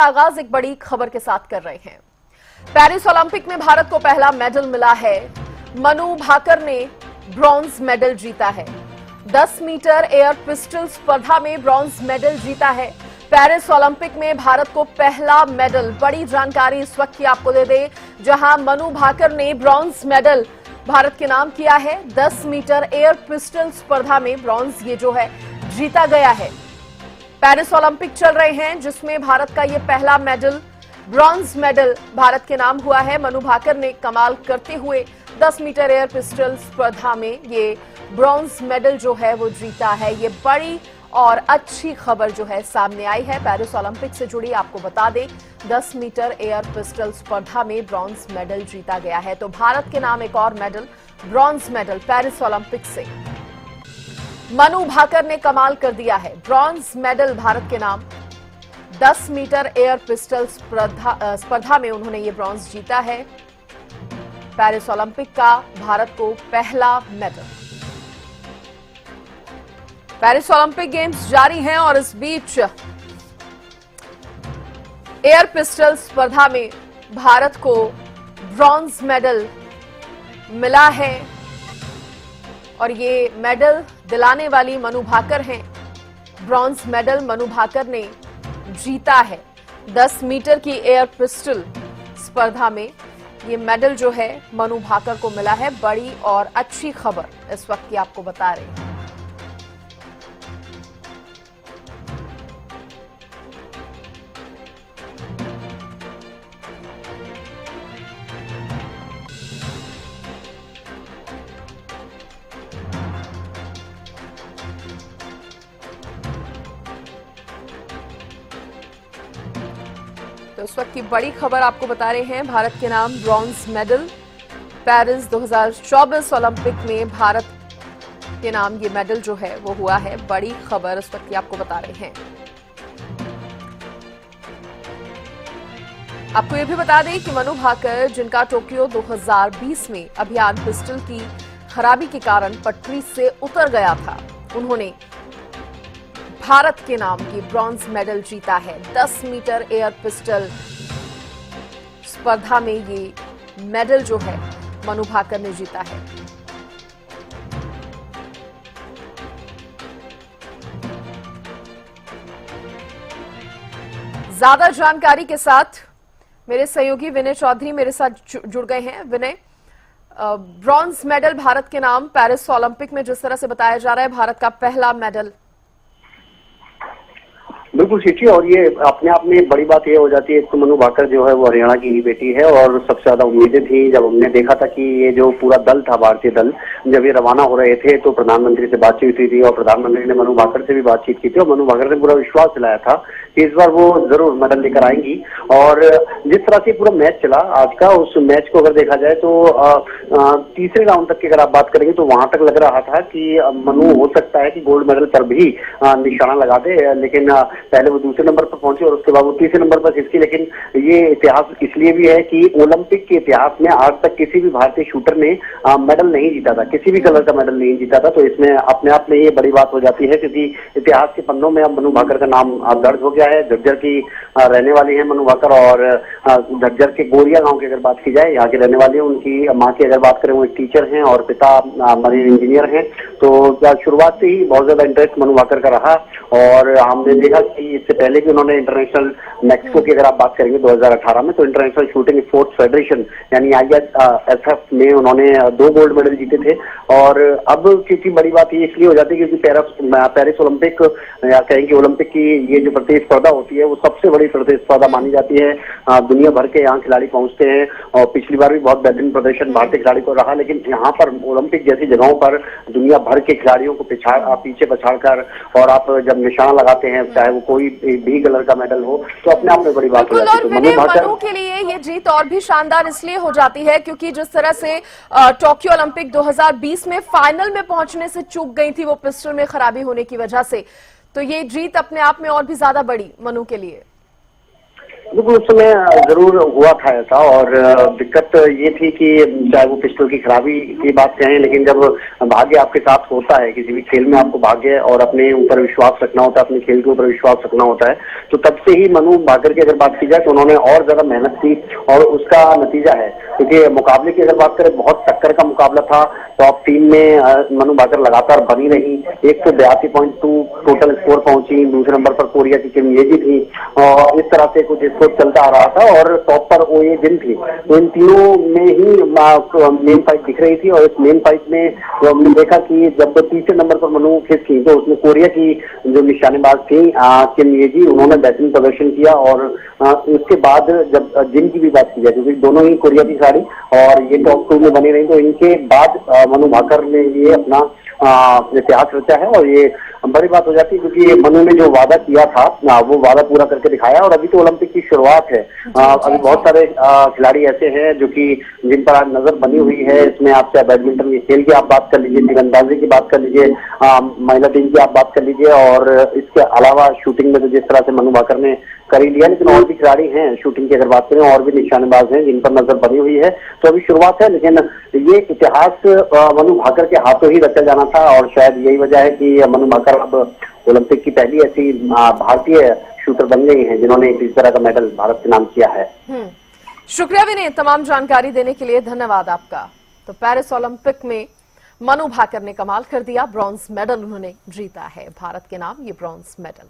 आगाज एक बड़ी खबर के साथ कर रहे हैं। पेरिस ओलंपिक में भारत को पहला मेडल मिला है। मनु भाकर ने ब्रॉन्ज मेडल जीता है। 10 मीटर एयर पिस्टल स्पर्धा में ब्रॉन्ज मेडल जीता है। पेरिस ओलंपिक में भारत को पहला मेडल। बड़ी जानकारी इस वक्त की आपको दे दें, जहां मनु भाकर ने ब्रॉन्ज मेडल भारत के नाम किया है। 10 मीटर एयर पिस्टल स्पर्धा में ब्रॉन्ज ये जो है जीता गया है। पेरिस ओलंपिक चल रहे हैं जिसमें भारत का ये पहला मेडल, ब्रॉन्ज मेडल भारत के नाम हुआ है। मनु भाकर ने कमाल करते हुए 10 मीटर एयर पिस्टल स्पर्धा में ये ब्रॉन्ज मेडल जो है वो जीता है। ये बड़ी और अच्छी खबर जो है सामने आई है पेरिस ओलंपिक से जुड़ी। आपको बता दें 10 मीटर एयर पिस्टल स्पर्धा में ब्रॉन्ज मेडल जीता गया है। तो भारत के नाम एक और medal, bronze medal Paris Olympic से मनु भाकर ने कमाल कर दिया है। ब्रॉन्ज मेडल भारत के नाम। 10 मीटर एयर पिस्टल स्पर्धा में उन्होंने ये ब्रॉन्ज जीता है। पेरिस ओलंपिक का भारत को पहला मेडल। पेरिस ओलंपिक गेम्स जारी हैं और इस बीच एयर पिस्टल स्पर्धा में भारत को ब्रॉन्ज मेडल मिला है और ये मेडल दिलाने वाली मनु भाकर हैं। ब्रॉन्ज मेडल मनु भाकर ने जीता है। 10 मीटर की एयर पिस्टल स्पर्धा में ये मेडल जो है मनु भाकर को मिला है। बड़ी और अच्छी खबर इस वक्त की आपको बता रहे हैं। तो इस वक्त की बड़ी खबर आपको बता रहे हैं। भारत के नाम ब्रॉन्ज मेडल। पेरिस 2024 ओलंपिक में भारत के नाम ये मेडल जो है वो हुआ है। बड़ी खबर इस वक्त की आपको बता रहे हैं। आपको ये भी बता दें कि मनु भाकर, जिनका टोक्यो 2020 में अभियान पिस्टल की खराबी के कारण पटरी से उतर गया था, उन्होंने भारत के नाम की ब्रॉन्ज मेडल जीता है। 10 मीटर एयर पिस्टल स्पर्धा में ये मेडल जो है मनु भाकर ने जीता है। ज्यादा जानकारी के साथ मेरे सहयोगी विनय चौधरी मेरे साथ जुड़ गए हैं। विनय, ब्रॉन्ज मेडल भारत के नाम पेरिस ओलंपिक में जिस तरह से बताया जा रहा है भारत का पहला मेडल। बिल्कुल शिची, और ये अपने आप में बड़ी बात ये हो जाती है। तो मनु भाकर जो है वो हरियाणा की ही बेटी है और सबसे ज्यादा उम्मीदें थी। जब हमने देखा था कि ये जो पूरा दल था, भारतीय दल, जब ये रवाना हो रहे थे तो प्रधानमंत्री से बातचीत हुई थी और प्रधानमंत्री ने मनु भाकर से भी बातचीत की थी और मनु भाकर ने पूरा विश्वास दिलाया था कि इस बार वो जरूर मेडल लेकर आएंगी। और जिस तरह से पूरा मैच चला आज का, उस मैच को अगर देखा जाए तो तीसरे राउंड तक की अगर आप बात करेंगे तो वहां तक लग रहा था कि मनु हो सकता है कि गोल्ड मेडल पर भी निशाना लगा दे, लेकिन पहले वो दूसरे नंबर पर पहुंचे और उसके बाद वो तीसरे नंबर पर खिसकी। लेकिन ये इतिहास इसलिए भी है कि ओलंपिक के इतिहास में आज तक किसी भी भारतीय शूटर ने मेडल नहीं जीता था, किसी भी कलर का मेडल नहीं जीता था। तो इसमें अपने आप में ये बड़ी बात हो जाती है क्योंकि इतिहास के पन्नों में अब मनु भाकर का नाम दर्ज हो गया है। झज्जर की रहने वाली है मनु भाकर और झज्जर के गोरिया गाँव की अगर बात की जाए, यहाँ की रहने वाली है। उनकी माँ की अगर बात करें वो एक टीचर हैं और पिता मरीन इंजीनियर हैं। तो शुरुआत से ही बहुत ज्यादा इंटरेस्ट मनु भाकर का रहा और हमने देखा कि इससे पहले भी उन्होंने इंटरनेशनल मैक्सिको की अगर आप बात करेंगे 2018 में, तो इंटरनेशनल शूटिंग स्पोर्ट्स फेडरेशन यानी ISSF में उन्होंने 2 गोल्ड मेडल जीते थे। और अब क्योंकि बड़ी बात ये इसलिए हो जाती है क्योंकि पेरिस ओलंपिक या कहेंगे ओलंपिक की ये जो प्रतिस्पर्धा होती है वो सबसे बड़ी प्रतिस्पर्धा मानी जाती है। दुनिया भर के यहाँ खिलाड़ी पहुंचते हैं और पिछली बार भी बहुत बेहतरीन प्रदर्शन भारतीय खिलाड़ी को रहा। लेकिन यहाँ पर ओलंपिक जैसी जगहों पर दुनिया भर के खिलाड़ियों को पीछे पछाड़कर और आप जब निशाना लगाते हैं, चाहे वो कोई भी कलर का मेडल हो, तो अपने आप में बड़ी बात हो जाती है। तो मनु के लिए ये जीत और भी शानदार इसलिए हो जाती है क्योंकि जिस तरह से टोक्यो ओलंपिक 2020 में फाइनल में पहुंचने से चूक गई थी वो पिस्टल में खराबी होने की वजह से, तो ये जीत अपने आप में और भी ज्यादा बड़ी मनु के लिए। बिल्कुल, उस समय जरूर हुआ था ऐसा, और दिक्कत ये थी कि चाहे वो पिस्टल की खराबी की बात कहें, लेकिन जब भाग्य आपके साथ होता है, किसी भी खेल में आपको भाग्य और अपने ऊपर विश्वास रखना होता है, अपने खेल के ऊपर विश्वास रखना होता है, तो तब से ही मनु भाकर की अगर बात की जाए तो उन्होंने और ज्यादा मेहनत की, और उसका नतीजा है। क्योंकि मुकाबले की अगर बात करें, बहुत टक्कर का मुकाबला था। टॉप 3 में मनु भाकर लगातार बनी रही, 182.2 टोटल स्कोर पहुंची। दूसरे नंबर पर कोरिया की किम येजी थी, और इस तरह से कुछ स्कोर चलता आ रहा था, और टॉप पर ओ ये जिन थी। तो इन तीनों में ही मेन फाइट दिख रही थी, और इस मेन फाइट में हमने देखा कि जब तीसरे नंबर पर मनु खिसकी तो उसमें कोरिया की जो निशानेबाज थी किम येजी, उन्होंने बेहतरीन प्रदर्शन किया। और उसके बाद जब जिन की भी बात की जाए, क्योंकि दोनों ही कोरिया की खिलाड़ी और ये टॉप 2 में बनी रही, तो इनके बाद मनु भाकर ने ये अपना इतिहास रचा है। और ये बड़ी बात हो जाती है, क्योंकि मनु ने जो वादा किया था वो वादा पूरा करके दिखाया। और अभी तो ओलंपिक की शुरुआत है, अभी बहुत सारे खिलाड़ी ऐसे हैं जो कि जिन पर आज नजर बनी हुई है। इसमें आप चाहे बैडमिंटन के खेल की आप बात कर लीजिए, तीरंदाजी की बात कर लीजिए, महिला टीम की आप बात कर लीजिए, और इसके अलावा शूटिंग में तो जिस तरह से मनु भाकर ने कर ही लिया, लेकिन और भी खिलाड़ी हैं शूटिंग की अगर बात करें, और भी निशानेबाज हैं जिन पर नजर बनी हुई है। तो अभी शुरुआत है, लेकिन ये इतिहास मनु भाकर के हाथों ही रचा जाना था, और शायद यही वजह है कि मनु भाकर अब ओलंपिक की पहली ऐसी भारतीय शूटर बन गई है जिन्होंने इस तरह का मेडल भारत के नाम किया है। शुक्रिया विनय, तमाम जानकारी देने के लिए धन्यवाद आपका। तो पेरिस ओलंपिक में मनु भाकर ने कमाल कर दिया, ब्रॉन्ज मेडल उन्होंने जीता है, भारत के नाम ये ब्रॉन्ज मेडल।